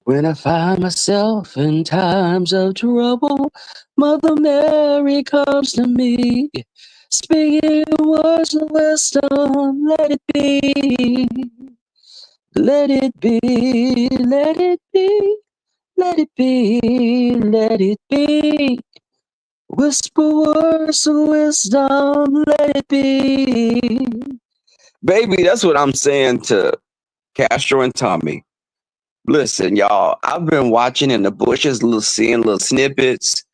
When I find myself in times of trouble, Mother Mary comes to me, speaking words of wisdom. Let it be, let it be, let it be, let it be, let it be. Whisper words of wisdom, let it be. Baby, that's what I'm saying to Castro and Tommy. Listen, y'all, I've been watching in the bushes, seeing little snippets.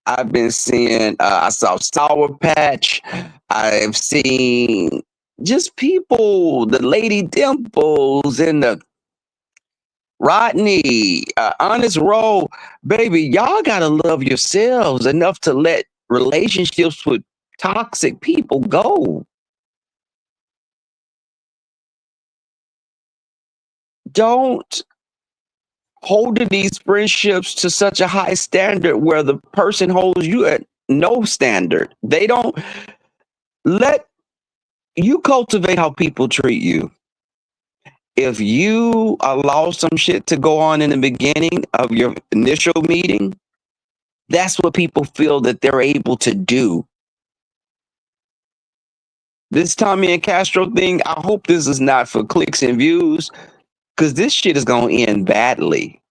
I've been seeing, I saw Sour Patch. I've seen just people, the Lady Dimples and the Rodney, Honest Roll. Baby, y'all got to love yourselves enough to let relationships with toxic people go. Don't hold these friendships to such a high standard where the person holds you at no standard. They don't let you cultivate how people treat you. If you allow some shit to go on in the beginning of your initial meeting, that's what people feel that they're able to do. This Tommy and Castro thing, I hope this is not for clicks and views, because this shit is going to end badly.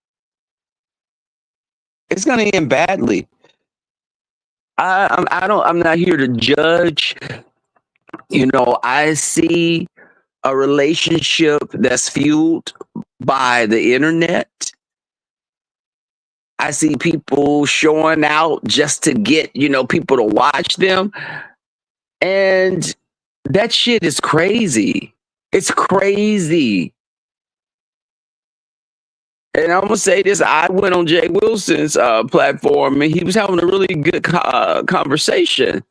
It's going to end badly. I'm not here to judge. You know, I see a relationship that's fueled by the internet. I see people showing out just to get, people to watch them. And that shit is crazy. It's crazy. And I'm gonna say this: I went on Jay Wilson's platform, and he was having a really good conversation.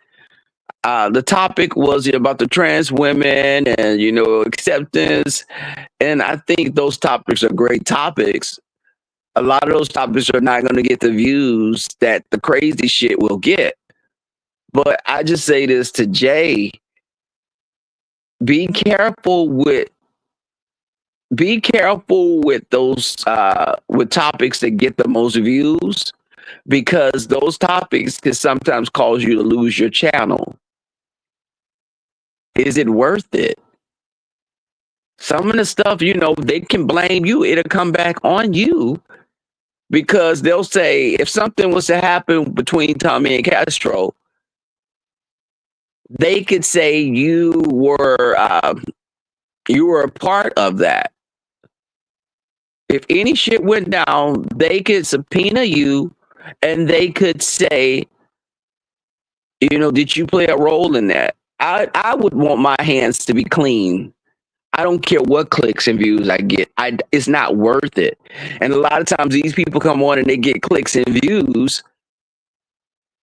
The topic was about the trans women and acceptance, and I think those topics are great topics. A lot of those topics are not going to get the views that the crazy shit will get. But I just say this to Jay: be careful with those with topics that get the most views, because those topics can sometimes cause you to lose your channel. Is it worth it? Some of the stuff, they can blame you. It'll come back on you, because they'll say if something was to happen between Tommy and Castro, they could say you were a part of that. If any shit went down, they could subpoena you, and they could say, did you play a role in that? I would want my hands to be clean. I don't care what clicks and views I get. It's not worth it. And a lot of times these people come on and they get clicks and views,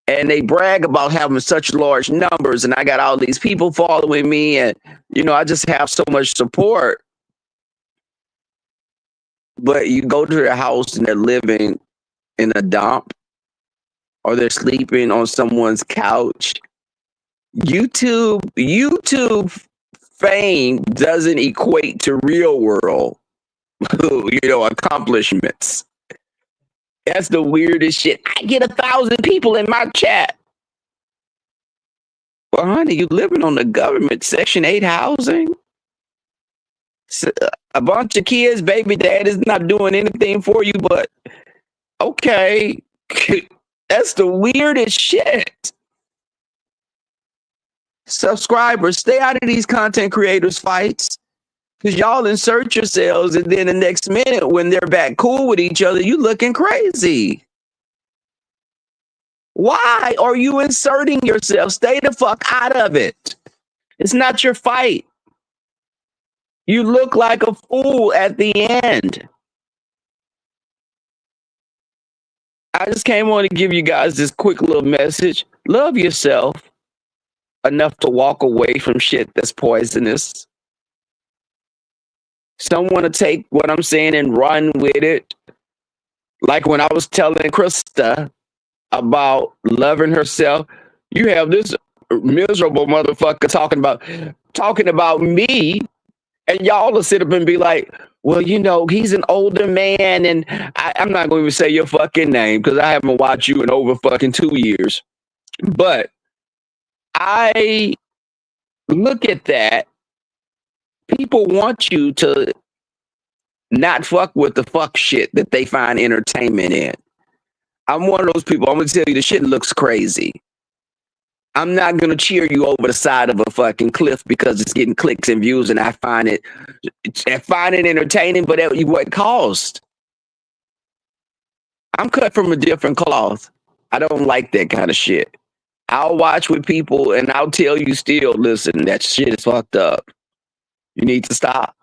and they brag about having such large numbers, and I got all these people following me, and I just have so much support. But you go to their house and they're living in a dump, or they're sleeping on someone's couch. YouTube fame doesn't equate to real world, accomplishments. That's the weirdest shit. I get 1,000 people in my chat. Well, honey, you living on the government Section 8 housing? A bunch of kids, baby dad is not doing anything for you, but okay. That's the weirdest shit. Subscribers, stay out of these content creators fights, because y'all insert yourselves, and then the next minute when they're back cool with each other, you looking crazy. Why are you inserting yourself? Stay the fuck out of it. It's not your fight. You look like a fool at the end. I just came on to give you guys this quick little message. Love yourself enough to walk away from shit that's poisonous. Some want to take what I'm saying and run with it. Like when I was telling Krista about loving herself, you have this miserable motherfucker talking about me And y'all will sit up and be like, well, you know, he's an older man. And I'm not going to say your fucking name because I haven't watched you in over fucking 2 years. But I look at that. People want you to not fuck with the fuck shit that they find entertainment in. I'm one of those people. I'm going to tell you the shit looks crazy. I'm not going to cheer you over the side of a fucking cliff because it's getting clicks and views and I find it entertaining, but at what cost? I'm cut from a different cloth. I don't like that kind of shit. I'll watch with people and I'll tell you still, listen, that shit is fucked up. You need to stop.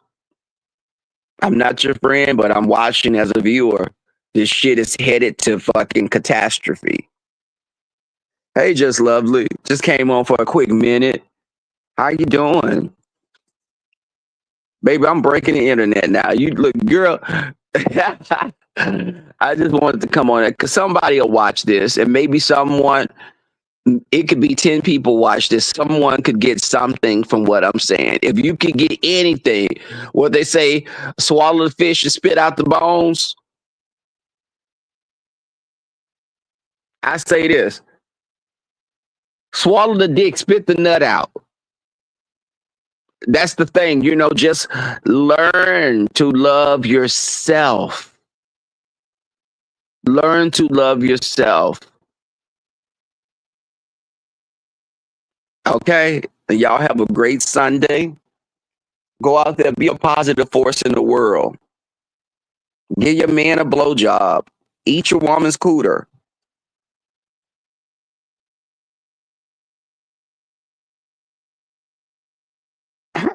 I'm not your friend, but I'm watching as a viewer. This shit is headed to fucking catastrophe. Hey, Just Lovely. Just came on for a quick minute. How you doing? Baby, I'm breaking the internet now. You look, girl. I just wanted to come on it because somebody will watch this and maybe someone, it could be 10 people watch this. Someone could get something from what I'm saying. If you could get anything, what they say, swallow the fish and spit out the bones. I say this. Swallow the dick, spit the nut out. That's the thing, you know, just learn to love yourself. Learn to love yourself. Okay? Y'all have a great Sunday. Go out there, be a positive force in the world. Give your man a blowjob. Eat your woman's cooter.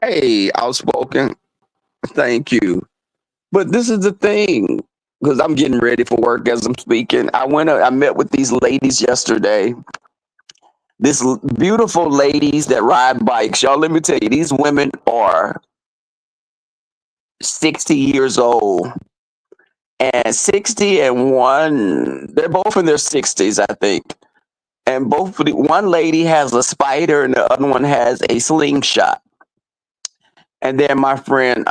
Hey, outspoken. Thank you. But this is the thing, because I'm getting ready for work as I'm speaking. I met with these ladies yesterday. These beautiful ladies that ride bikes. Y'all, let me tell you, these women are 60 years old. And 60 and one, they're both in their 60s, I think. And one lady has a spider and the other one has a slingshot. And then my friend,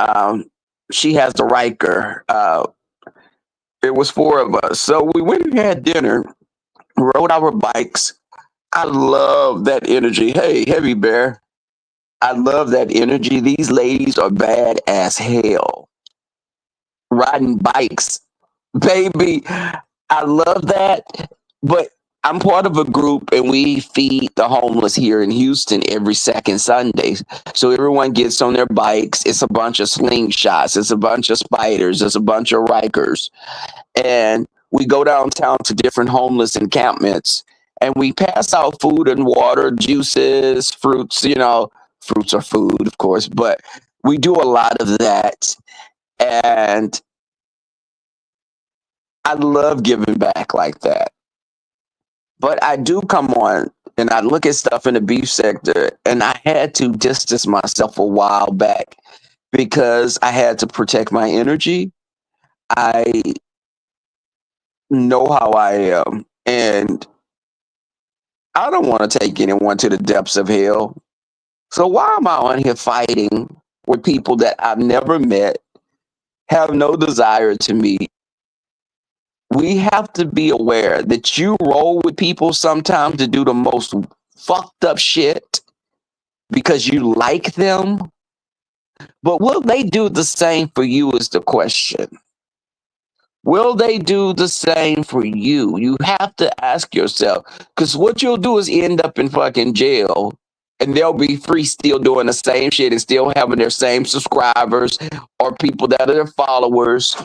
she has the Riker. It was four of us. So we went and had dinner, rode our bikes. I love that energy. Hey, Heavy Bear. I love that energy. These ladies are bad as hell. Riding bikes. Baby, I love that. But I'm part of a group and we feed the homeless here in Houston every second Sunday. So everyone gets on their bikes. It's a bunch of slingshots. It's a bunch of spiders. It's a bunch of Rikers. And we go downtown to different homeless encampments and we pass out food and water, juices, fruits, you know, fruits are food, of course, but we do a lot of that. And I love giving back like that. But I do come on and I look at stuff in the beef sector and I had to distance myself a while back because I had to protect my energy. I know how I am and I don't want to take anyone to the depths of hell. So why am I on here fighting with people that I've never met, have no desire to meet? We have to be aware that you roll with people sometimes to do the most fucked up shit because you like them. But will they do the same for you is the question. Will they do the same for you? You have to ask yourself, because what you'll do is end up in fucking jail and they'll be free still doing the same shit and still having their same subscribers or people that are their followers.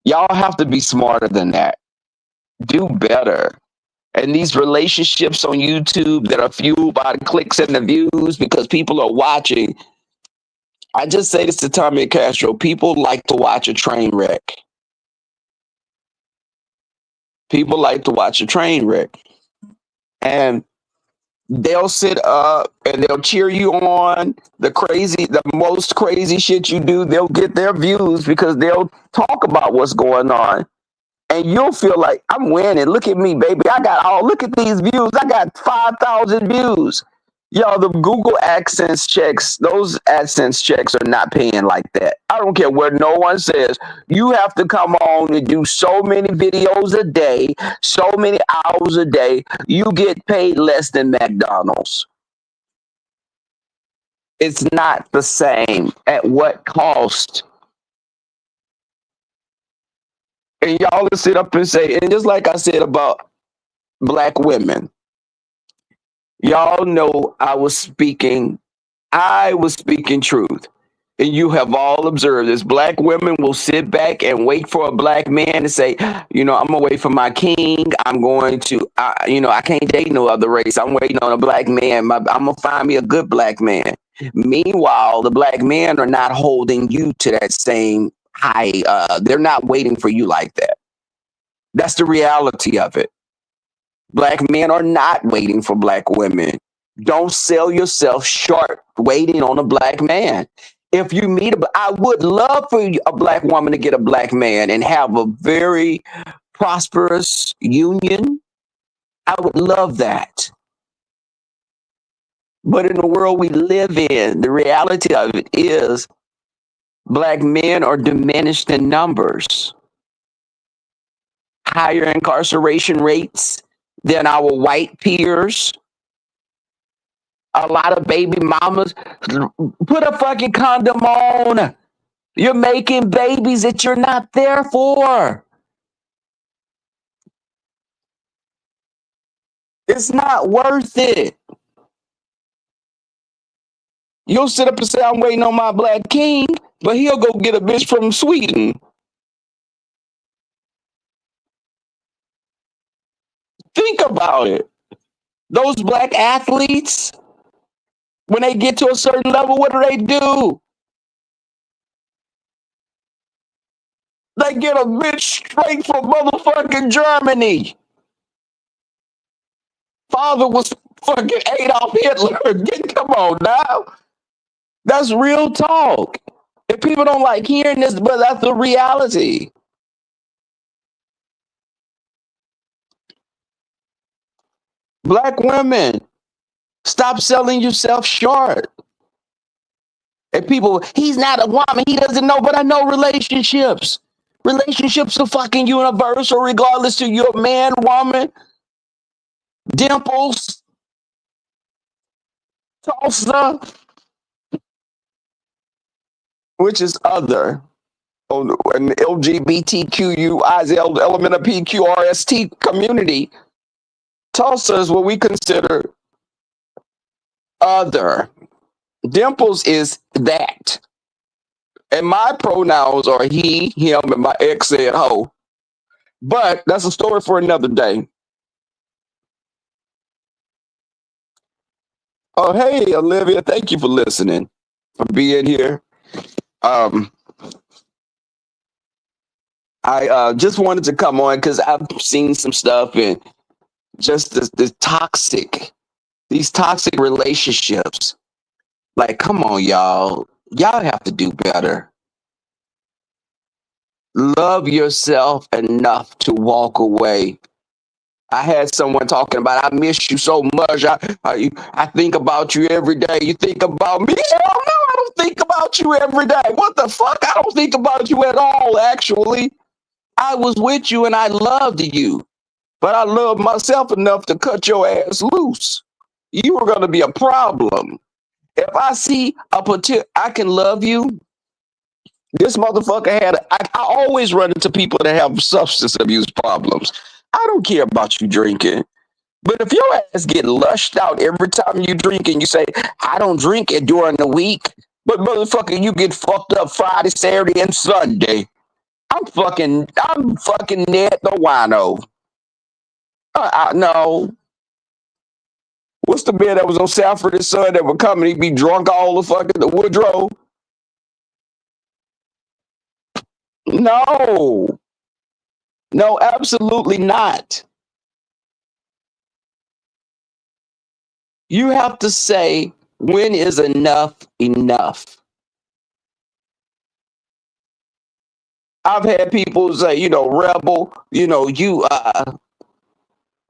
Y'all have to be smarter than that. Do better. And these relationships on YouTube that are fueled by the clicks and the views because people are watching. I just say this to Tommy Castro. People like to watch a train wreck. People like to watch a train wreck. And they'll sit up and they'll cheer you on. The most crazy shit you do, they'll get their views because they'll talk about what's going on. And you'll feel like, I'm winning. Look at me, baby. Look at these views. I got 5,000 views. Yo, the Google AdSense checks, those AdSense checks are not paying like that. I don't care what no one says. You have to come on and do so many videos a day, so many hours a day. You get paid less than McDonald's. It's not the same. At what cost? And y'all will sit up and say, and just like I said about black women, y'all know I was speaking truth. And you have all observed this. Black women will sit back and wait for a black man to say, I'm gonna wait for my king. I'm going to, I can't date no other race. I'm waiting on a black man. I'm gonna find me a good black man. Meanwhile, the black men are not holding you to that same high. They're not waiting for you like that. That's the reality of it. Black men are not waiting for black women. Don't sell yourself short waiting on a black man. If you meet I would love for a black woman to get a black man and have a very prosperous union. I would love that. But in the world we live in, the reality of it is black men are diminished in numbers. Higher incarceration rates than our white peers. A lot of baby mamas. Put a fucking condom on. You're making babies that you're not there for. It's not worth it. You'll sit up and say, I'm waiting on my black king, but he'll go get a bitch from Sweden. Think about it. Those black athletes, when they get to a certain level, what do? They get a bitch straight from motherfucking Germany. Father was fucking Adolf Hitler. Come on now. That's real talk. If people don't like hearing this, but that's the reality. Black women, stop selling yourself short. And people, he's not a woman, he doesn't know, but I know relationships. Relationships are fucking universal, regardless to your man, woman, Dimples, Tulsa, which is other. An LGBTQUI element of PQRST community. Tulsa is what we consider other. Dimples is that. And my pronouns are he, him, and my ex said ho. But that's a story for another day. Oh, hey, Olivia, thank you for listening, for being here. I just wanted to come on because I've seen some stuff and just these toxic relationships. Like, come on, y'all. Y'all have to do better. Love yourself enough to walk away. I had someone talking about, I miss you so much. I think about you every day. You think about me? Hell no, I don't think about you every day. What the fuck? I don't think about you at all, actually. I was with you and I loved you. But I loved myself enough to cut your ass loose. You were going to be a problem. If I see I can love you. This motherfucker I always run into people that have substance abuse problems. I don't care about you drinking. But if your ass get lushed out every time you drink and you say, I don't drink it during the week, but motherfucker, you get fucked up Friday, Saturday, and Sunday. I'm fucking Ned the wino. No. What's the man that was on Sanford and Son that would come and he'd be drunk all the fucking the Woodrow? No. No, absolutely not. You have to say, when is enough enough? I've had people say, Rebel, you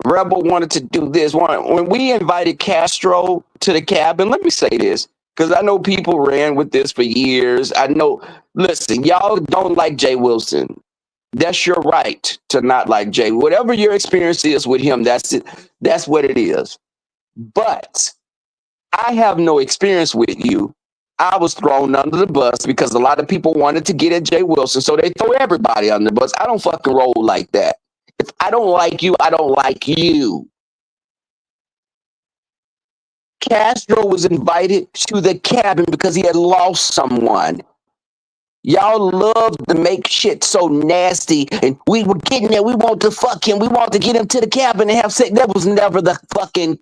Rebel wanted to do this. When we invited Castro to the cabin, let me say this, because I know people ran with this for years. I know, listen, y'all don't like Jay Wilson. That's your right to not like Jay. Whatever your experience is with him, that's it. That's what it is. But I have no experience with you. I was thrown under the bus because a lot of people wanted to get at Jay Wilson, so they throw everybody under the bus. I don't fucking roll like that. If I don't like you, I don't like you. Castro was invited to the cabin because he had lost someone. Y'all love to make shit so nasty, and we were getting there. We want to fuck him. We want to get him to the cabin and have sex. That was never the fucking.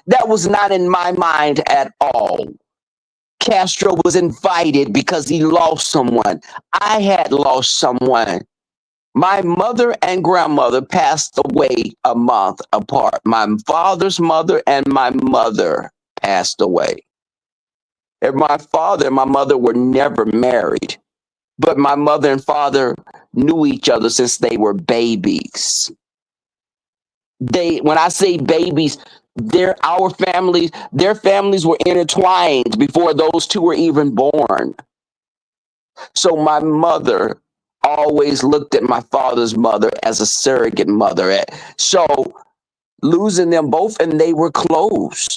That was not in my mind at all. Castro was invited because he lost someone. I had lost someone. My mother and grandmother passed away a month apart. My father's mother and my mother passed away. And my father and my mother were never married, but my mother and father knew each other since they were babies. When I say babies, their families were intertwined before those two were even born. So my mother always looked at my father's mother as a surrogate mother. So losing them both, and they were close.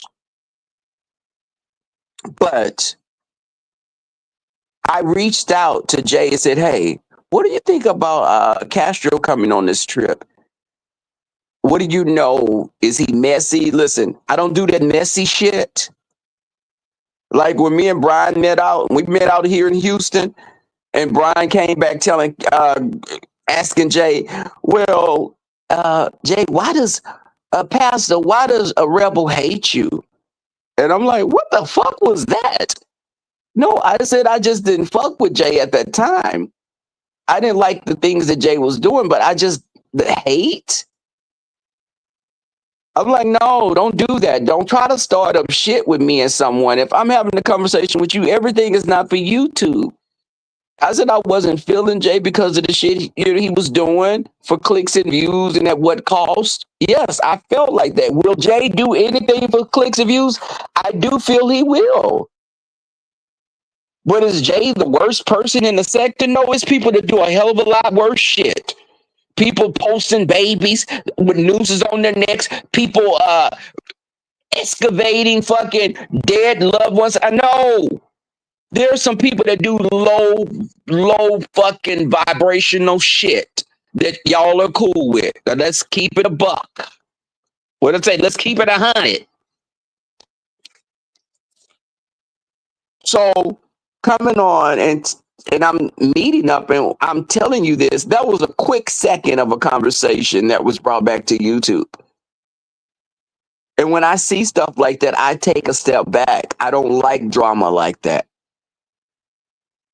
But I reached out to Jay and said, hey, what do you think about Castro coming on this trip? What do you know? Is he messy? Listen, I don't do that messy shit. Like when me and Brian met out, we met out here in Houston, and Brian came back asking Jay, well, Jay, why does a rebel hate you? And I'm like, what the fuck was that? No, I said I just didn't fuck with Jay at that time. I didn't like the things that Jay was doing, but the hate. I'm like, no, don't do that. Don't try to start up shit with me and someone. If I'm having a conversation with you, everything is not for YouTube. I said I wasn't feeling Jay because of the shit he was doing for clicks and views and at what cost. Yes, I felt like that. Will Jay do anything for clicks and views? I do feel he will. But is Jay the worst person in the sector? No, it's people that do a hell of a lot worse shit. People posting babies with nooses on their necks. People excavating fucking dead loved ones. I know. There's some people that do low fucking vibrational shit that y'all are cool with. Now, let's keep it a buck. What I say? Let's keep it 100. So coming on and I'm meeting up and I'm telling you this, that was a quick second of a conversation that was brought back to YouTube. And when I see stuff like that, I take a step back. I don't like drama like that.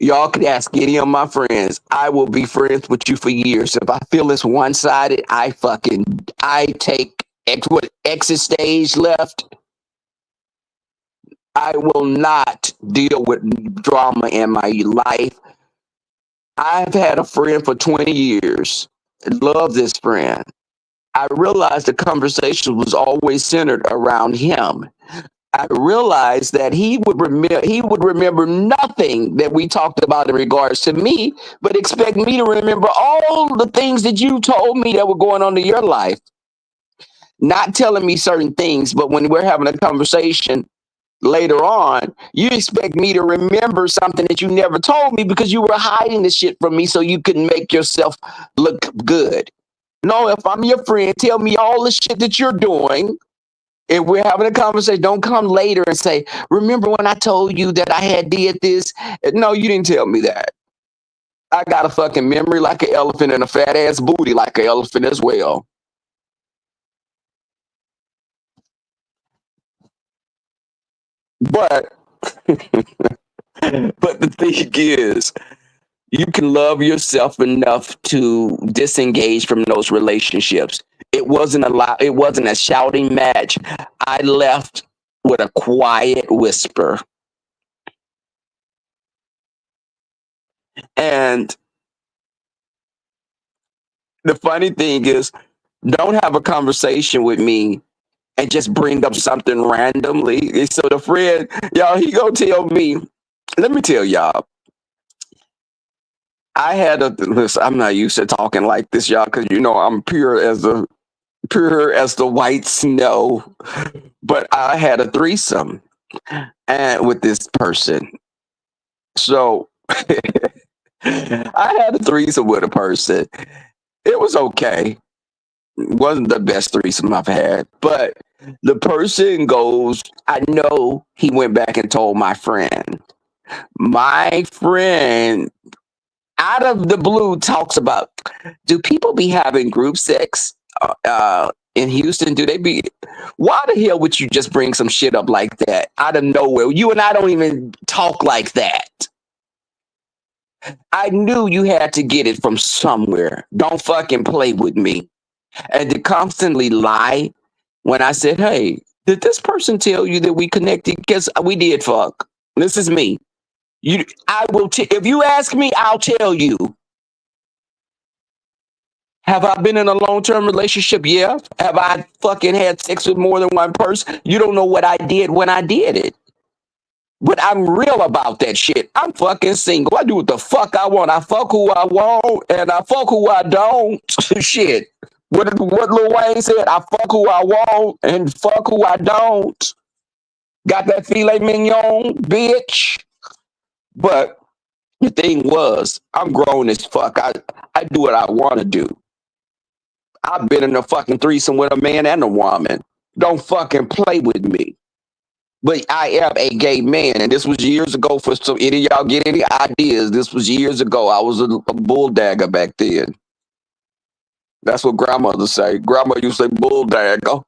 Y'all can ask any of my friends. I will be friends with you for years. If I feel it's one-sided, I take exit stage left. I will not deal with drama in my life. I've had a friend for 20 years. Love this friend. I realized the conversation was always centered around him. I realized that he would remember nothing that we talked about in regards to me, but expect me to remember all the things that you told me that were going on in your life. Not telling me certain things, but when we're having a conversation later on, you expect me to remember something that you never told me because you were hiding the shit from me so you could make yourself look good. No, if I'm your friend, tell me all the shit that you're doing. If we're having a conversation, don't come later and say, remember when I told you that I had did this? No, you didn't tell me that. I got a fucking memory like an elephant and a fat ass booty like an elephant as well. But but the thing is, you can love yourself enough to disengage from those relationships. It wasn't a shouting match. I left with a quiet whisper. And the funny thing is, Don't have a conversation with me and just bring up something randomly. So the friend, y'all, he gonna tell me, let me tell y'all, I had a listen, I'm not used to talking like this, y'all, because you know I'm pure as the white snow. But I had a threesome and with this person. So I had a threesome with a person. It was okay. It wasn't the best threesome I've had, but the person goes, I know he went back and told my friend. My friend, out of the blue, talks about, do people be having group sex in Houston? Do they be? Why the hell would you just bring some shit up like that out of nowhere? You and I don't even talk like that. I knew you had to get it from somewhere. Don't fucking play with me. And to constantly lie when I said, hey, did this person tell you that we connected? Because we did fuck. This is me. I will. If you ask me, I'll tell you. Have I been in a long-term relationship? Yeah. Have I fucking had sex with more than one person? You don't know what I did when I did it. But I'm real about that shit. I'm fucking single. I do what the fuck I want. I fuck who I want and I fuck who I don't. Shit. What Lil Wayne said, I fuck who I want and fuck who I don't. Got that filet mignon, bitch. But the thing was, I'm grown as fuck. I do what I want to do. I've been in a fucking threesome with a man and a woman. Don't fucking play with me. But I am a gay man, and this was years ago. For some, any of y'all get any ideas? This was years ago. I was a bull dagger back then. That's what grandmother say. Grandma used to say bull dagger.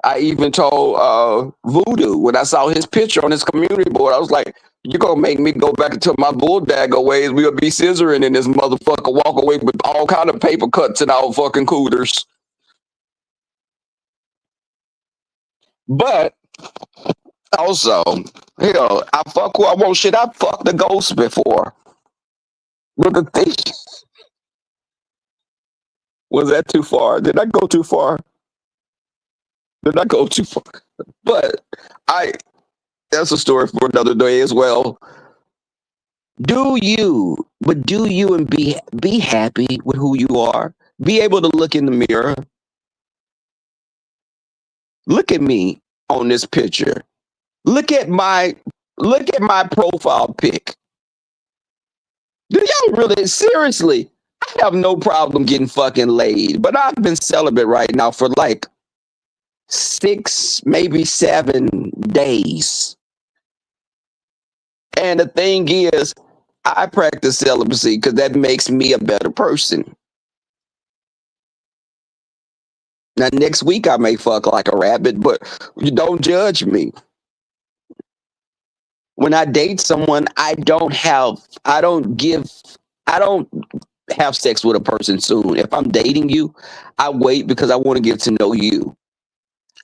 I even told Voodoo when I saw his picture on his community board, I was like, you're going to make me go back into my bull dagger ways. We'll be scissoring in this motherfucker, walk away with all kind of paper cuts and all fucking cooters. But also, hell, I fuck who I want. Shit, I fucked the ghost before. But the thing, was that too far? Did I go too far? Did I go too far? But I, that's a story for another day as well. Do you and be happy with who you are. Be able to look in the mirror. Look at me on this picture. Look at my profile pic. Do y'all really seriously? I have no problem getting fucking laid, but I've been celibate right now for like 6, maybe 7 days. And the thing is, I practice celibacy because that makes me a better person. Now, next week I may fuck like a rabbit, but you don't judge me. When I date someone, I don't have sex with a person soon. If I'm dating you, I wait because I want to get to know you.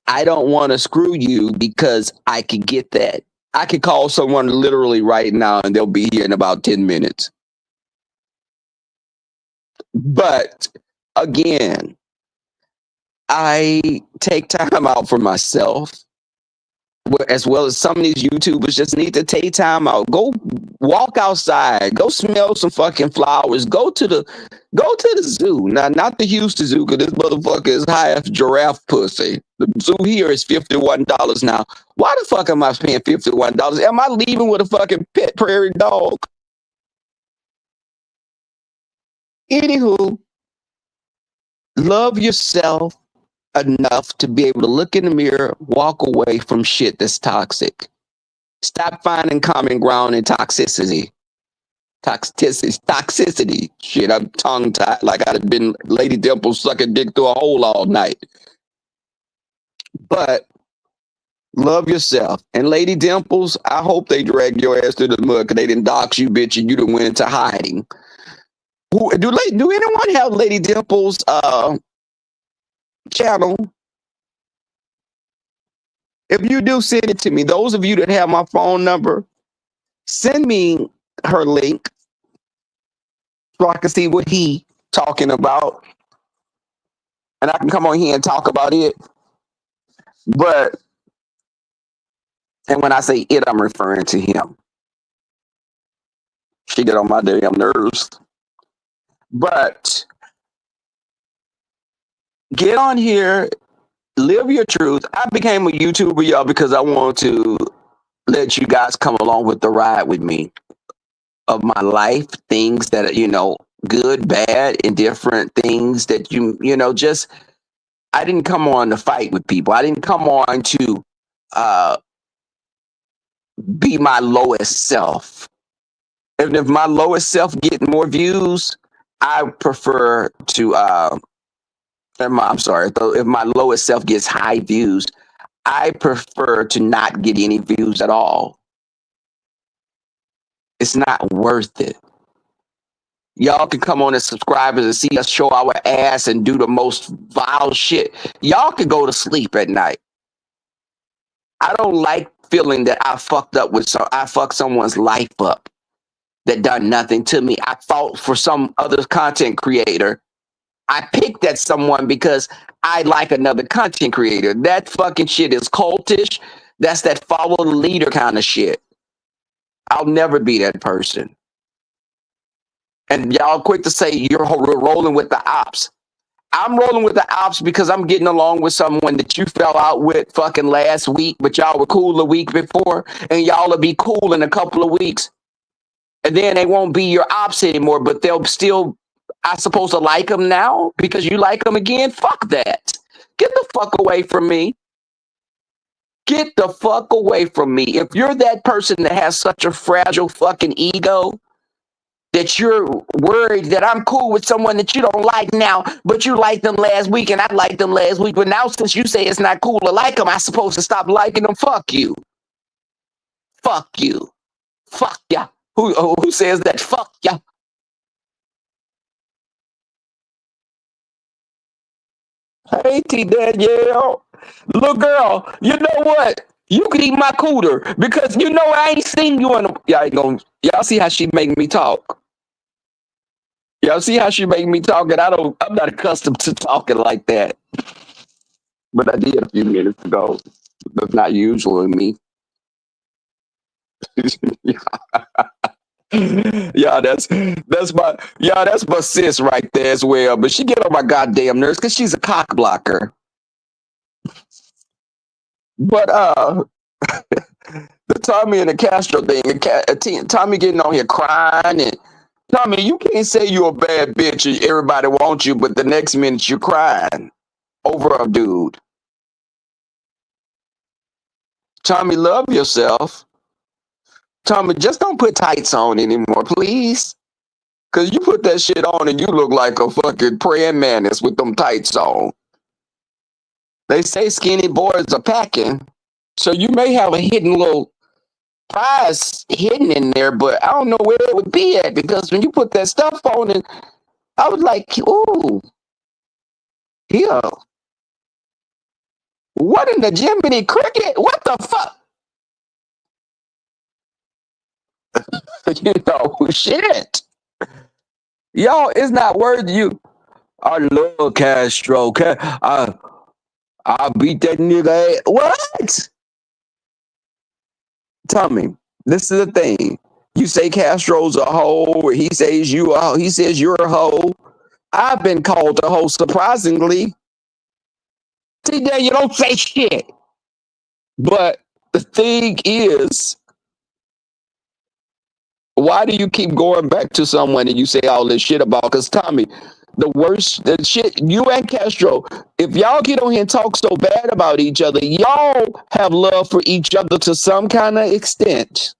I don't want to screw you because I could get that. I could call someone literally right now and they'll be here in about 10 minutes. But again, I take time out for myself, as well as some of these YouTubers just need to take time out. Go walk outside. Go smell some fucking flowers. Go to the zoo. Now, not the Houston Zoo, because this motherfucker is high as giraffe pussy. The zoo here is $51 now. Why the fuck am I paying $51? Am I leaving with a fucking pet prairie dog? Anywho, love yourself enough to be able to look in the mirror, walk away from shit that's toxic. Stop finding common ground in toxicity. Toxicity. Shit, I'm tongue tied like I'd have been Lady Dimple sucking dick through a hole all night. But love yourself. And Lady Dimples, I hope they drag your ass to the mud because they didn't dox you, bitch, and you done went into hiding. Do anyone have Lady Dimples channel? If you do, send it to me. Those of you that have my phone number, send me her link so I can see what he talking about. and I can come on here and talk about it. But and when I say it, I'm referring to him. She get on my damn nerves. But get on here, live your truth. I became a YouTuber, y'all, because I want to let you guys come along with the ride with me of my life, things that good, bad, indifferent things that just I didn't come on to fight with people. I didn't come on to uh, be my lowest self. And if my lowest self get more views, I prefer to. I'm sorry. If my lowest self gets high views, I prefer to not get any views at all. It's not worth it. Y'all can come on as subscribers and see us show our ass and do the most vile shit. Y'all can go to sleep at night. I don't like feeling that I fucked someone's life up that done nothing to me. I fought for some other content creator. I picked at someone because I like another content creator. That fucking shit is cultish. That's that follow the leader kind of shit. I'll never be that person. And y'all quick to say you're rolling with the ops. I'm rolling with the ops because I'm getting along with someone that you fell out with fucking last week, but y'all were cool the week before, and y'all will be cool in a couple of weeks. And then they won't be your ops anymore, but they'll still, I supposed to like them now because you like them again? Fuck that. Get the fuck away from me. Get the fuck away from me. If you're that person that has such a fragile fucking ego, that you're worried that I'm cool with someone that you don't like now, but you liked them last week and I liked them last week. But now since you say it's not cool to like them, I'm supposed to stop liking them. Fuck you. Fuck you. Fuck ya. Who says that? Fuck ya. Hey, T Danielle. Little girl, you know what? You could eat my cooter because I ain't seen you in a... Y'all see how she make me talk? Y'all see how she make me talk? And I'm not accustomed to talking like that. But I did a few minutes ago. That's not usual in me. Yeah, that's my sis right there as well. But she get on my goddamn nerves because she's a cock blocker. But the Tommy and the Castro thing, Tommy getting on here crying and Tommy, you can't say you're a bad bitch and everybody wants you, but the next minute you're crying over a dude. Tommy, love yourself. Tommy, just don't put tights on anymore, please. Cause you put that shit on and you look like a fucking praying mantis with them tights on. They say skinny boys are packing, so you may have a hidden little prize hidden in there, but I don't know where it would be at because when you put that stuff on, and I was like, ooh, yeah. What in the Jiminy Cricket? What the fuck? Shit. Y'all, it's not worth you. I love Castro. I beat that nigga. What? Tell me. This is the thing. You say Castro's a hoe, or he says he says you're a hoe. I've been called a hoe surprisingly. See, there you don't say shit. But the thing is, why do you keep going back to someone and you say all this shit about? Because Tommy, the shit, you and Castro, if y'all get on here and talk so bad about each other, y'all have love for each other to some kind of extent.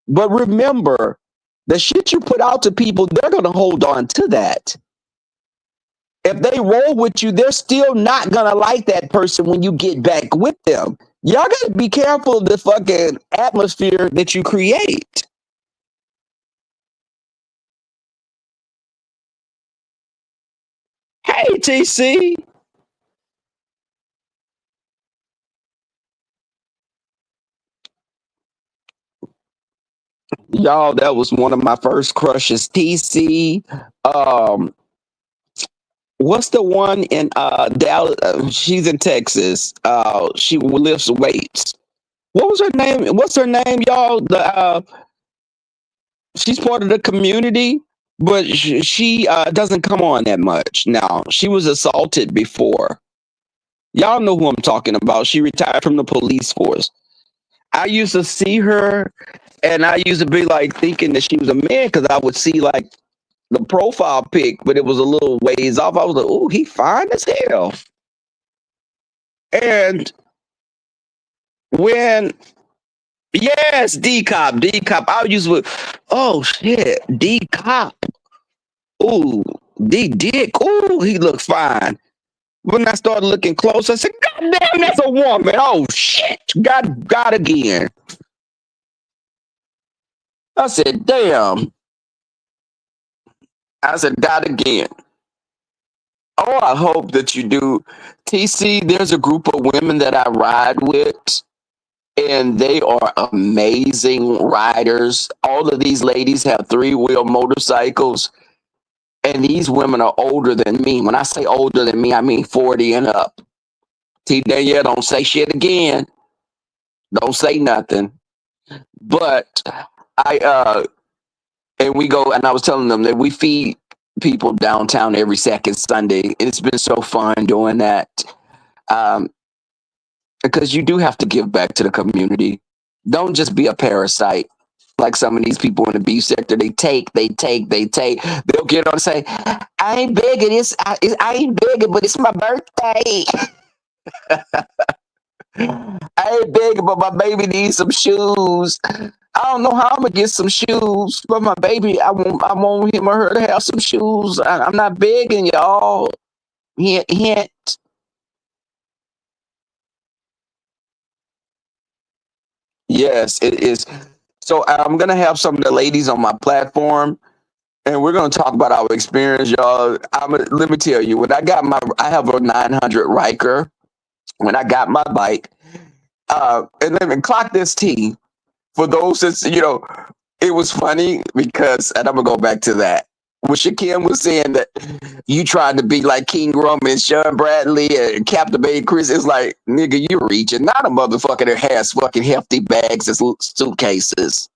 But remember, the shit you put out to people, they're going to hold on to that. If they roll with you, they're still not going to like that person when you get back with them. Y'all got to be careful of the fucking atmosphere that you create. Hey, TC. Y'all, that was one of my first crushes. TC, um, What's the one in Dallas? She's in Texas. She lifts weights. What was her name? What's her name, y'all? She's part of the community, but she doesn't come on that much now. She was assaulted before. Y'all know who I'm talking about. She retired from the police force. I used to see her, and I used to be like thinking that she was a man because I would see like the profile pic, but it was a little ways off. I was like, "Oh, he fine as hell." And when yes, D Cop, D Cop, I used to, oh shit, D Cop. Ooh, D Dick. Ooh, he looked fine. When I started looking close, I said, "God damn, that's a woman." Oh shit, God again. I said, "Damn." I said, "God again." Oh, I hope that you do. TC, there's a group of women that I ride with, and they are amazing riders. All of these ladies have three-wheel motorcycles, and these women are older than me. When I say older than me, I mean 40 and up. T Danielle, don't say shit again. Don't say nothing. But and we go, and I was telling them that we feed people downtown every second Sunday. It's been so fun doing that. Because you do have to give back to the community. Don't just be a parasite like some of these people in the beef sector. They take. They'll get on and say, "I ain't begging this. I ain't begging, but it's my birthday." I ain't begging, but my baby needs some shoes. I don't know how I'm gonna get some shoes for my baby. I want him or her to have some shoes. I'm not begging, y'all. Hint, hint. Yes, it is. So I'm gonna have some of the ladies on my platform, and we're gonna talk about our experience, y'all. Let me tell you, I have a 900 Riker. When I got my bike, and then clock this T. For those that's it was funny because, and I'm gonna go back to that. When Shakim was saying that you tried to be like King Roman, Sean Bradley, and Captivate Chris, it's like, nigga, you're reaching. Not a motherfucker that has fucking hefty bags and suitcases.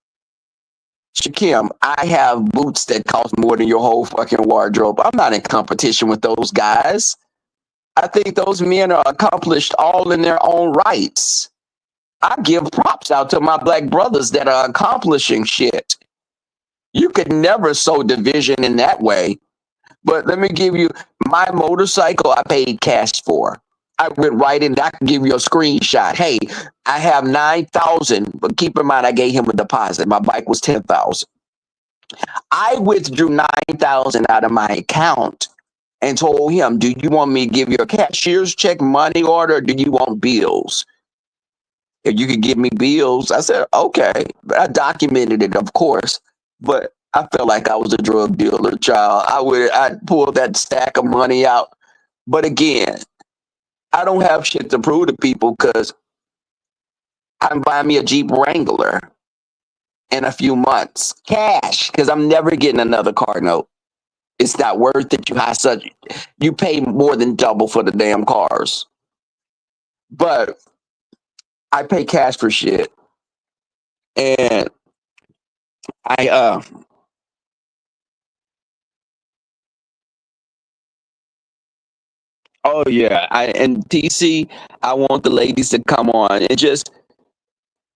Shakim, I have boots that cost more than your whole fucking wardrobe. I'm not in competition with those guys. I think those men are accomplished all in their own rights. I give props out to my black brothers that are accomplishing shit. You could never sow division in that way. But let me give you my motorcycle I paid cash for. I went right in. I can give you a screenshot. Hey, I have 9,000, but keep in mind I gave him a deposit. My bike was 10,000. I withdrew 9,000 out of my account and told him, "Do you want me to give you a cashier's check, money order, or do you want bills? If you could give me bills," I said, "Okay." But I documented it, of course. But I felt like I was a drug dealer, child. I'd pull that stack of money out. But again, I don't have shit to prove to people because I'm buying me a Jeep Wrangler in a few months. Cash, because I'm never getting another car note. It's not worth it. You pay more than double for the damn cars. But I pay cash for shit. And I oh yeah, and TC, I want the ladies to come on and just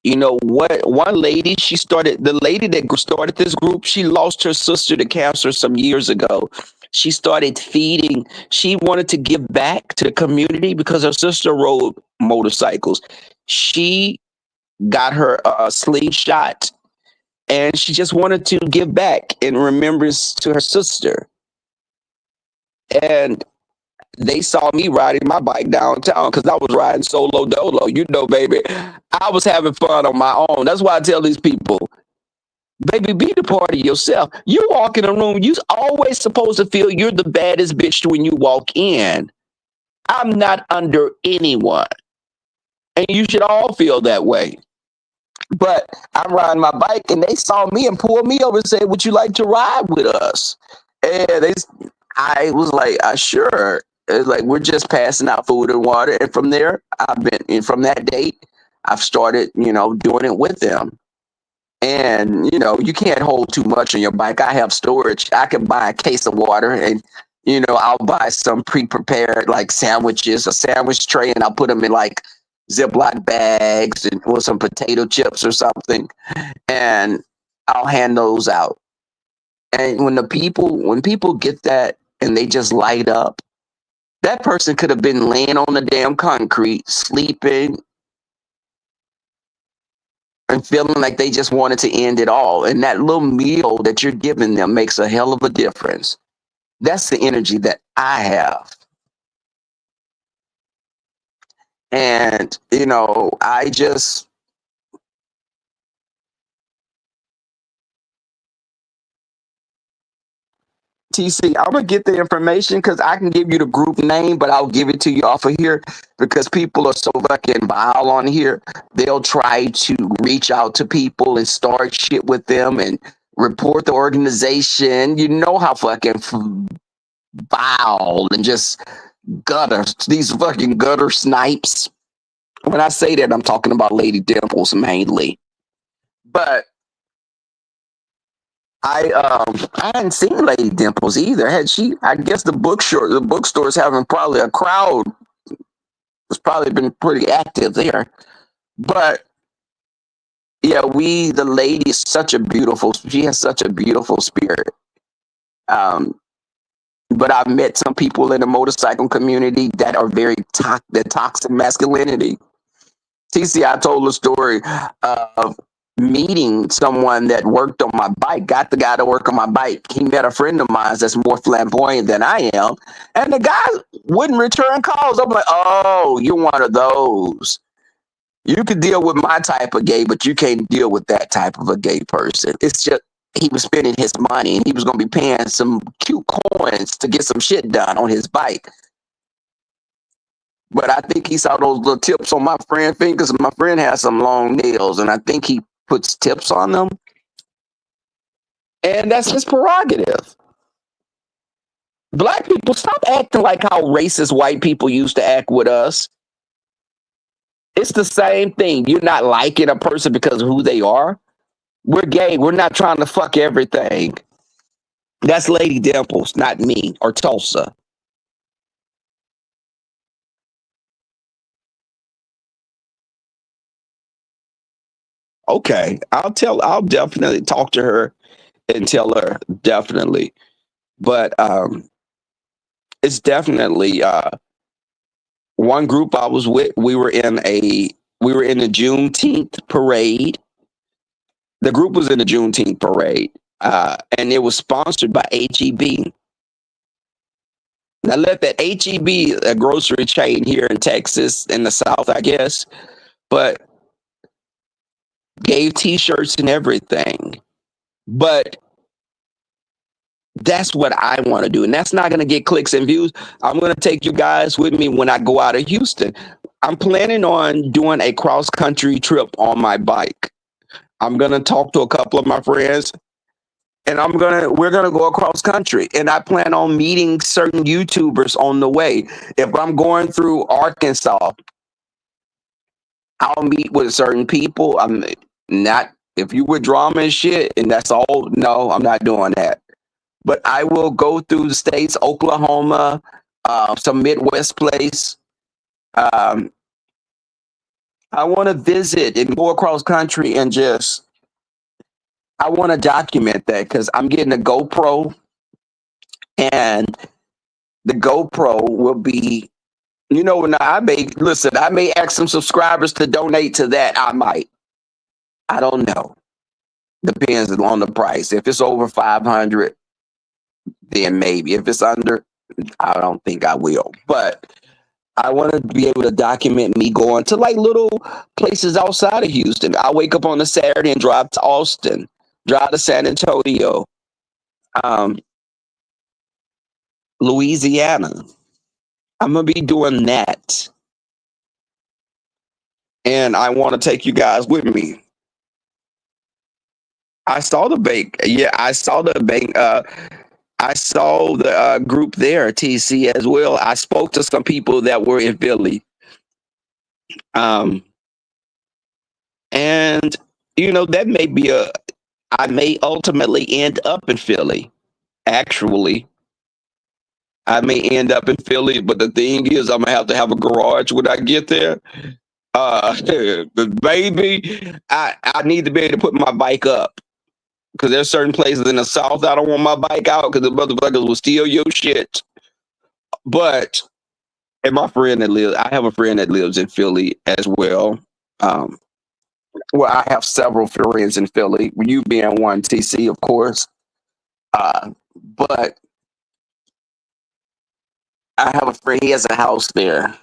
what, one lady, the lady that started this group, she lost her sister to cancer some years ago. She started feeding. She wanted to give back to the community because her sister rode motorcycles. She got her slingshot, and she just wanted to give back in remembrance to her sister. And they saw me riding my bike downtown because I was riding solo dolo. Baby, I was having fun on my own. That's why I tell these people, baby, be the party yourself. You walk in a room, you always supposed to feel you're the baddest bitch when you walk in. I'm not under anyone. And you should all feel that way. But I'm riding my bike and they saw me and pulled me over and said, "Would you like to ride with us?" And I was like, sure. It's like we're just passing out food and water, and from there, and from that date, I've started, doing it with them. And you can't hold too much on your bike. I have storage. I can buy a case of water, and I'll buy some pre-prepared like sandwiches, a sandwich tray, and I'll put them in like Ziploc bags and with some potato chips or something, and I'll hand those out. And when people get that and they just light up, that person could have been laying on the damn concrete, sleeping, and feeling like they just wanted to end it all. And that little meal that you're giving them makes a hell of a difference. That's the energy that I have. And, I just, TC, I'm gonna get the information because I can give you the group name, but I'll give it to you off of here because people are so fucking vile on here. They'll try to reach out to people and start shit with them and report the organization. You know how fucking vile and just gutter these fucking gutter snipes. When I say that, I'm talking about Lady Dimples mainly. But I hadn't seen Lady Dimples either. Had she? I guess the bookstore's having probably a crowd. It's probably been pretty active there. But yeah, the lady is such a beautiful. She has such a beautiful spirit. But I've met some people in the motorcycle community that are very toxic masculinity. TC, I told a story of meeting someone that worked on my bike, got the guy to work on my bike. He met a friend of mine that's more flamboyant than I am, and the guy wouldn't return calls. I'm like, oh, you're one of those. You could deal with my type of gay, but you can't deal with that type of a gay person. It's just he was spending his money and he was going to be paying some cute coins to get some shit done on his bike. But I think he saw those little tips on my friend fingers. My friend has some long nails, and I think he puts tips on them. And that's his prerogative. Black people, stop acting like how racist white people used to act with us. It's the same thing. You're not liking a person because of who they are. We're gay. We're not trying to fuck everything. That's Lady Dimples, not me or Tulsa. Okay, I'll definitely talk to her and tell her definitely. But it's definitely one group I was with. We were in the Juneteenth parade. The group was in the Juneteenth parade, and it was sponsored by HEB. Now, let that HEB, a grocery chain here in Texas, in the South, I guess, but gave T-shirts and everything. But that's what I want to do. And that's not going to get clicks and views. I'm going to take you guys with me when I go out of Houston. I'm planning on doing a cross-country trip on my bike. I'm going to talk to a couple of my friends, and we're going to go across country. And I plan on meeting certain YouTubers on the way. If I'm going through Arkansas, I'll meet with certain people. I'm not, if you with drama and shit, and that's all, no, I'm not doing that. But I will go through the states, Oklahoma, some Midwest place. I want to visit and go across country and I want to document that because I'm getting a GoPro, and the GoPro will be, now I may ask some subscribers to donate to that. I might. I don't know. Depends on the price. If it's over 500, then maybe. If it's under, I don't think I will. But I want to be able to document me going to like little places outside of Houston. I wake up on a Saturday and drive to Austin, drive to San Antonio, Louisiana. I'm going to be doing that. And I want to take you guys with me. I saw the bank. Yeah, I saw the bank. I saw the group there, TC, as well. I spoke to some people that were in Philly. Um, and, that may be I may ultimately end up in Philly. Actually, I may end up in Philly, but the thing is, I'm gonna have a garage when I get there. Baby, I need to be able to put my bike up because there's certain places in the South I don't want my bike out because the motherfuckers will steal your shit. But I have a friend that lives in Philly as well. Um, well, I have several friends in Philly. You being one, TC, of course. But I have a friend. He has a house there,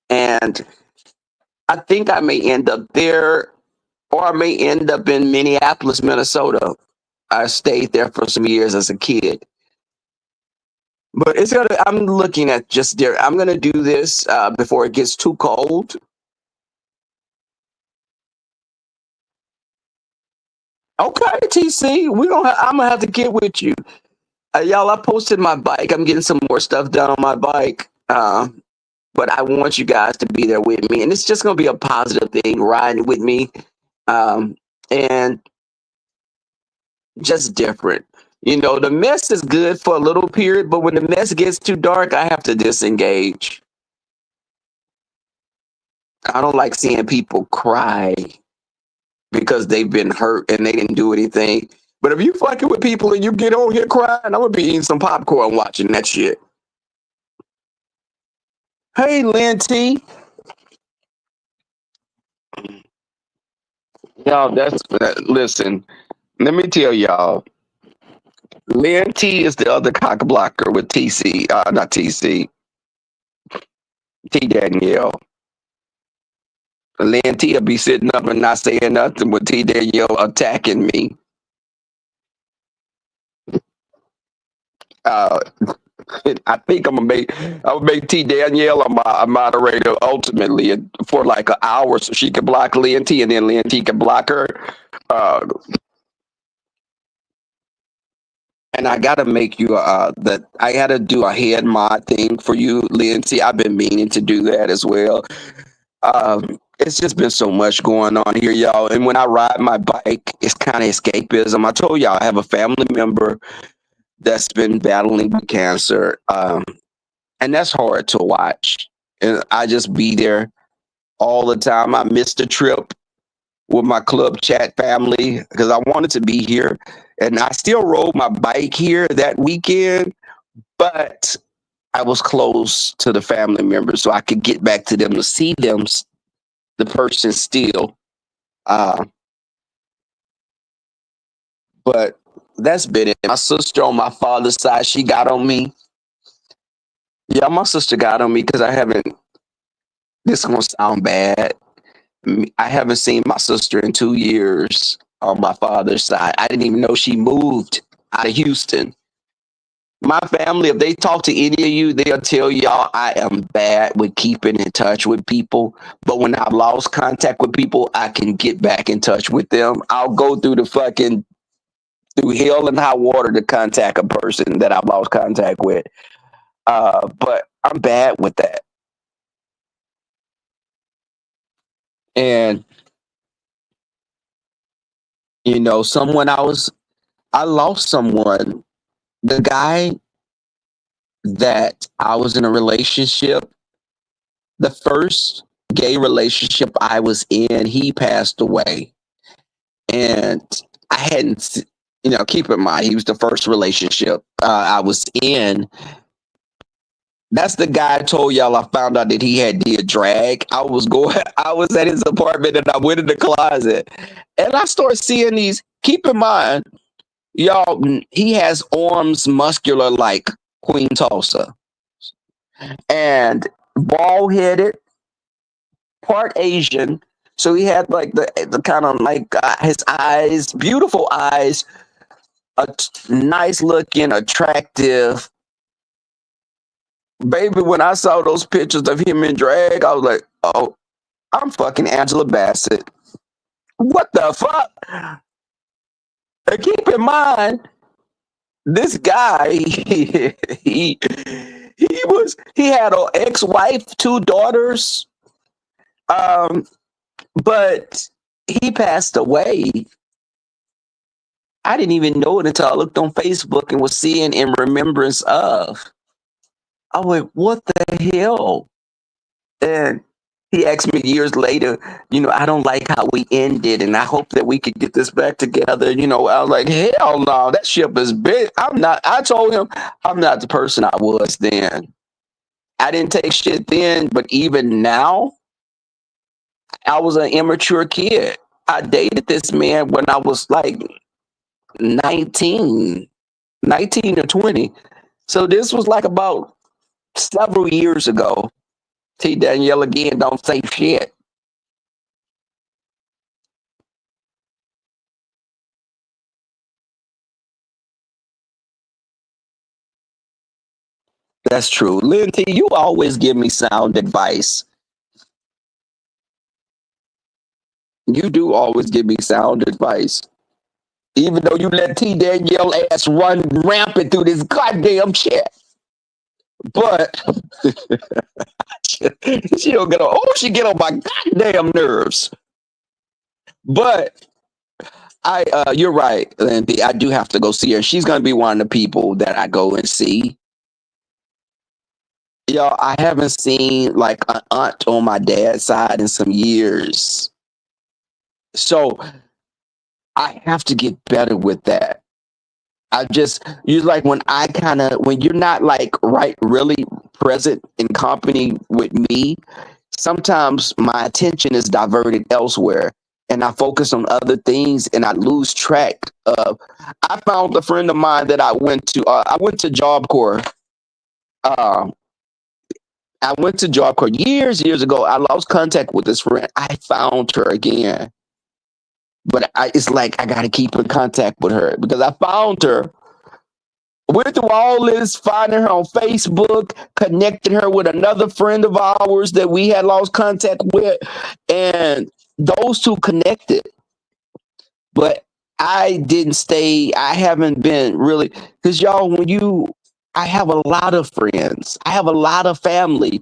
and I think I may end up there, or I may end up in Minneapolis, Minnesota. I stayed there for some years as a kid. But I'm looking at just there. I'm gonna do this before it gets too cold. Okay, TC, I'm gonna have to get with you. Y'all, I posted my bike. I'm getting some more stuff done on my bike. But I want you guys to be there with me. And it's just gonna be a positive thing, riding with me. And just different. The mess is good for a little period, but when the mess gets too dark, I have to disengage. I don't like seeing people cry because they've been hurt and they didn't do anything. But if you fucking with people and you get on here crying, I'm gonna be eating some popcorn watching that shit. Hey, Lynn T. Y'all, listen, let me tell y'all. Lynn T is the other cock blocker with TC, not TC, T Danielle. Lynn T will be sitting up and not saying nothing with T Danielle attacking me. Uh, I think I'll make T Danielle a moderator ultimately for like an hour so she can block Lynn T and then Lynn T can block her. And I gotta make you I gotta do a head mod thing for you, Lynn T. I've been meaning to do that as well. It's just been so much going on here, y'all. And when I ride my bike, it's kind of escapism. I told y'all I have a family member that's been battling with cancer. And that's hard to watch. And I just be there all the time. I missed a trip with my club chat family because I wanted to be here. And I still rode my bike here that weekend, but I was close to the family members so I could get back to them to see them, the person still. But that's been it. My sister on my father's side, she got on me. Yeah, my sister got on me because this is going to sound bad. I haven't seen my sister in 2 years on my father's side. I didn't even know she moved out of Houston. My family, if they talk to any of you, they'll tell y'all I am bad with keeping in touch with people. But when I've lost contact with people, I can get back in touch with them. I'll go through through hell and high water to contact a person that I've lost contact with. But I'm bad with that. And I lost someone. The guy that I was in a relationship, the first gay relationship I was in, he passed away. And I hadn't, keep in mind, he was the first relationship I was in. That's the guy I told y'all I found out that he did drag. I was at his apartment and I went in the closet and I started seeing these. Keep in mind, y'all, he has arms muscular like Queen Tulsa and bald headed, part Asian. So he had like the kind of like his eyes, beautiful eyes, nice looking, attractive. Baby, when I saw those pictures of him in drag, I was like, oh, I'm fucking Angela Bassett. What the fuck? And keep in mind, This guy, he had an ex-wife, two daughters, um, but he passed away. I didn't even know it until I looked on Facebook and was seeing in remembrance of. I went, what the hell? And he asked me years later, I don't like how we ended, and I hope that we could get this back together. I was like, hell no, that ship is big. I told him, I'm not the person I was then. I didn't take shit then, but even now, I was an immature kid. I dated this man when I was like 19, 19 or 20. So this was like about several years ago. T. Danielle again, don't say shit. That's true. Lynn T, you always give me sound advice. You do always give me sound advice. Even though you let T. Danielle ass run rampant through this goddamn chat. But she don't get on. Oh, she get on my goddamn nerves. But you're right, Lindy. I do have to go see her. She's gonna be one of the people that I go and see. Yo, I haven't seen like an aunt on my dad's side in some years. So I have to get better with that. You like when you're not like really present in company with me, sometimes my attention is diverted elsewhere and I focus on other things and I lose track of. I found a friend of mine that I went to Job Corps. Uh, I went to Job Corps years ago. I lost contact with this friend. I found her again. But it's like I got to keep in contact with her because I found her. Went through all this, finding her on Facebook, connecting her with another friend of ours that we had lost contact with, and those two connected. But I didn't stay. I haven't been really because y'all, I have a lot of friends. I have a lot of family,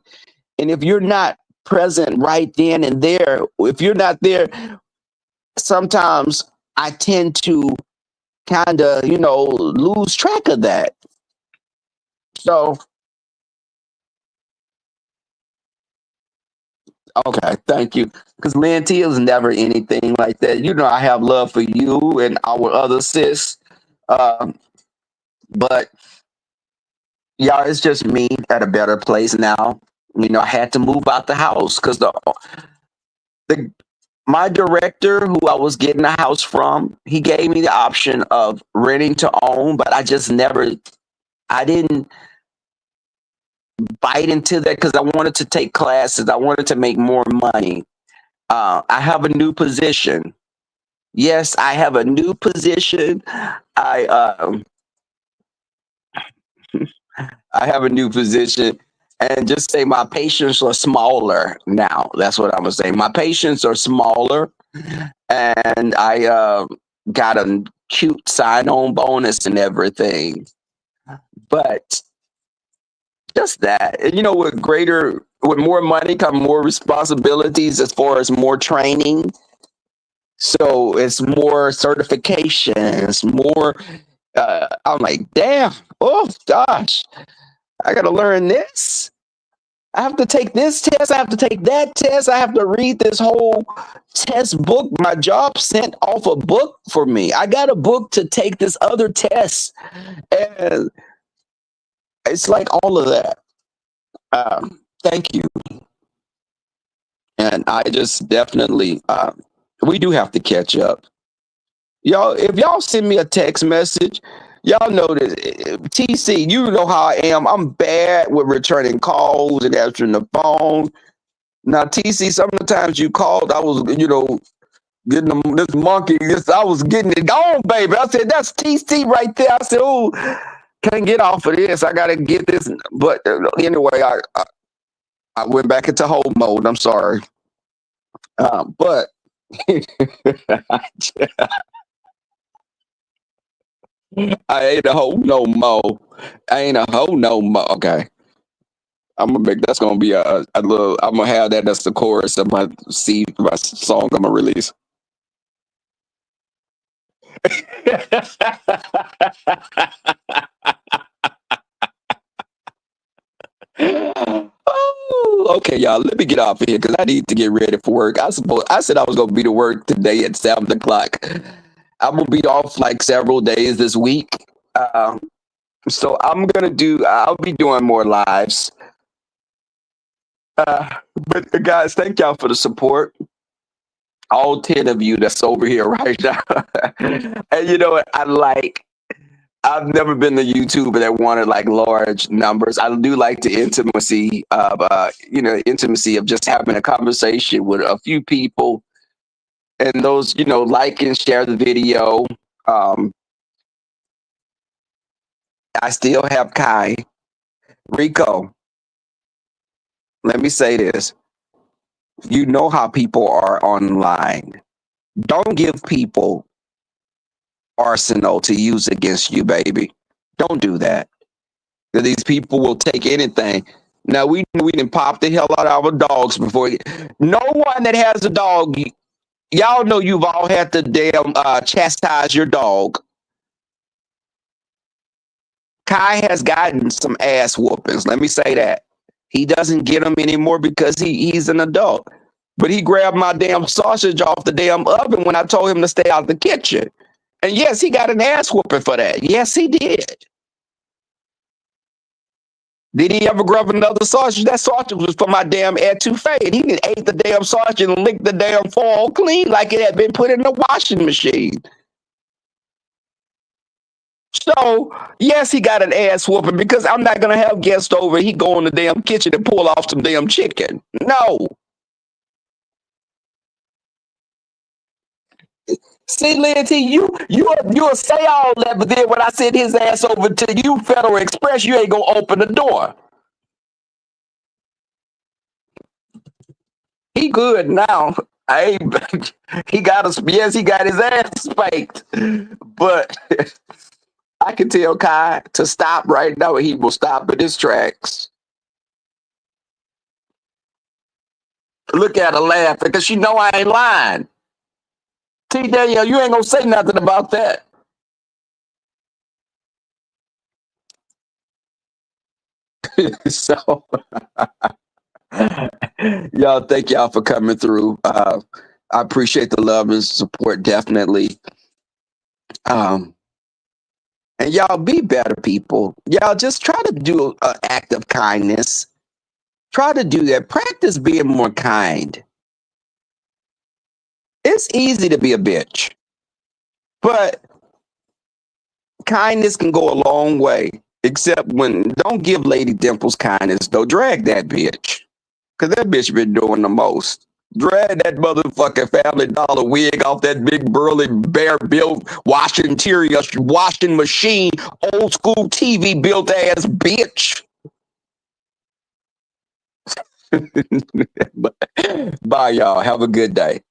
and if you're not present right then and there, if you're not there, sometimes I tend to kind of, lose track of that. So, okay, thank you. Because Lynn T is never anything like that. I have love for you and our other sis. Um, but y'all, it's just me at a better place now. I had to move out the house because the my director who I was getting a house from, he gave me the option of renting to own, but I didn't bite into that because I wanted to take classes. I wanted to make more money. I have a new position. Yes, I have a new position. I I have a new position, and just say my patients are smaller now. That's what I'm gonna say. My patients are smaller, and I got a cute sign-on bonus and everything. But just that, and with more money come more responsibilities as far as more training. So it's more certifications, more. I'm like, damn, oh gosh, I got to learn this. I have to take this test. I have to take that test. I have to read this whole test book. My job sent off a book for me. I got a book to take this other test. And it's like all of that. Thank you. And I just definitely, we do have to catch up. Y'all, if y'all send me a text message, y'all know that TC, you know how I am. I'm bad with returning calls and answering the phone. Now, TC, sometimes you called, I was, getting this monkey. I was getting it gone, baby. I said, that's TC right there. I said, oh, can't get off of this. I got to get this. But anyway, I went back into hold mode. I'm sorry. But I ain't a hoe no more. I ain't a hoe no more. Okay. I'm gonna make that's gonna be a little. I'm gonna have that. That's the chorus of my song. I'm gonna release. Oh, okay, y'all. Let me get off of here because I need to get ready for work. I said I was gonna be to work today at 7 o'clock. I'm gonna be off like several days this week. Um, so I'll be doing more lives. Uh, but guys, thank y'all for the support. All 10 of you that's over here right now. And you know what? I've never been the YouTuber that wanted like large numbers. I do like the intimacy of just having a conversation with a few people and those, like and share the video. Um, I still have Kai. Rico, let me say this. You know how people are online. Don't give people arsenal to use against you, baby. Don't do that. These people will take anything. Now we didn't pop the hell out of our dogs before. No one that has a dog, y'all know you've all had to damn chastise your dog. Kai has gotten some ass whoopings. Let me say that. He doesn't get them anymore because he's an adult. But he grabbed my damn sausage off the damn oven when I told him to stay out the kitchen. And yes, he got an ass whooping for that. Yes, he did. Did he ever grab another sausage? That sausage was for my damn etouffee. And he ate the damn sausage and licked the damn foil clean like it had been put in the washing machine. So, yes, he got an ass whooping because I'm not going to have guests over. He go in the damn kitchen and pull off some damn chicken. No. See, Linty, you'll say all that, but then when I send his ass over to you, Federal Express, you ain't going to open the door. He good now. He got his ass spanked. But I can tell Kai to stop right now, and he will stop in his tracks. Look at her laughing because she know I ain't lying. T Danielle, you ain't gonna say nothing about that. So y'all, thank y'all for coming through. I appreciate the love and support, definitely. And y'all be better people. Y'all just try to do an act of kindness. Try to do that. Practice being more kind. It's easy to be a bitch, but kindness can go a long way. Except when don't give Lady Dimples kindness though. Drag that bitch, cause that bitch been doing the most. Drag that motherfucking Family Dollar wig off that big burly bear built washing machine, old school TV built ass bitch. Bye, y'all. Have a good day.